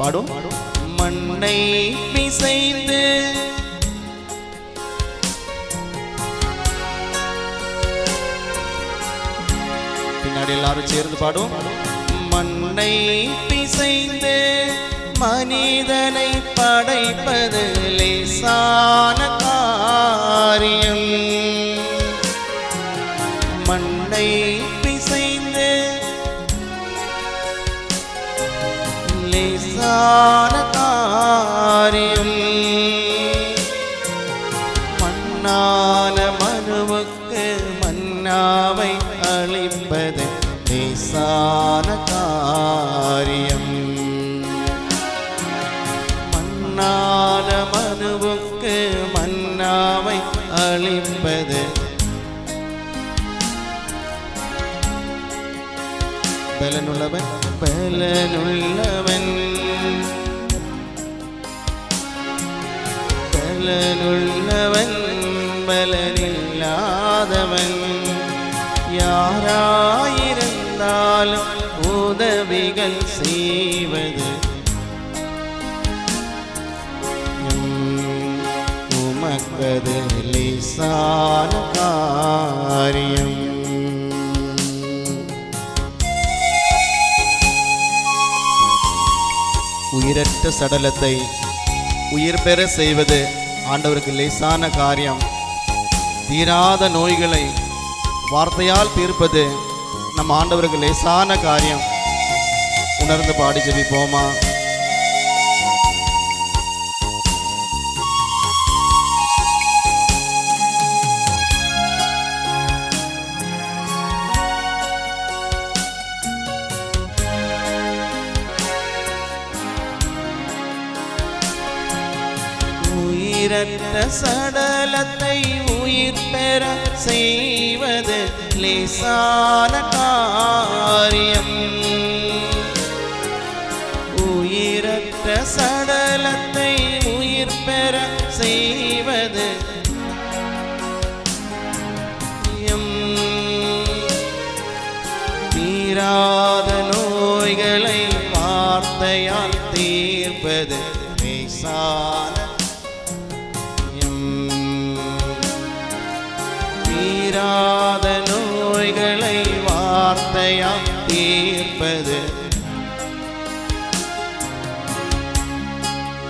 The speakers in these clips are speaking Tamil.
பாடும். மண்ணை பிசைந்து பின்னாடி எல்லாரும் சேர்ந்து பாடும். மண்ணை பிசைந்து மனிதனை படைப்பது லேசான காரியம். மண்ணை பிசைந்து லேசான காரியம். மண்ணான மனுவுக்கு மன்னாவை அளிப்பது லேசான காரியம். மண்ணான மனுவுக்கு மன்னாவை அளிப்பது பலனுள்ளவன் பலனுள்ளவன் பலனுள்ளவன் பலனில்லாதவன் யாராயிருந்தாலும் உதவிகள் செய்வது உமக்கது லேசான காரியம். உயிரற்ற சடலத்தை உயிர் பெற செய்வது ஆண்டவருக்கு லேசான காரியம். தீராத நோய்களை வார்த்தையால் தீர்ப்பது நம் ஆண்டவருக்கு லேசான காரியம். உணர்ந்து பாடி ஜெபிப்போமா? உயிரற்ற சடலத்தை உயிர் பெற செய்வது லேசான காரியம். உயிரற்ற சடலத்தை உயிர் பெற செய்வது தீராத நோய்களை வார்த்தையால் தீர்ப்பது லேசான. தீராத நோய்களை வார்த்தையால் தீர்ப்பது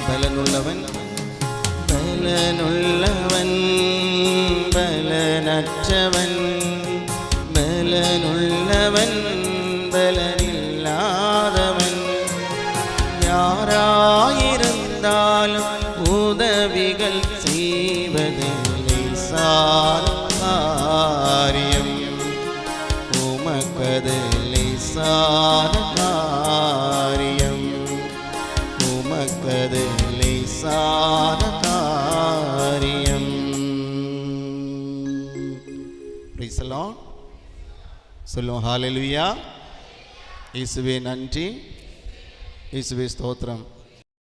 பலனுள்ளவன் பலனுள்ளவன் பலனற்றவன் பலனுள்ளவன் பலனில்லாதவன் யாராயிருந்தாலும் உதவிகள் செய்வது லேசான காரியம். உமக்கது லேசான காரியம். உமக்கது லேசான காரியம். Praise the Lord. சொல்லுவோம் ஹalleluya. இயேசுவே நன்றி, இயேசுவே ஸ்தோத்திரம்.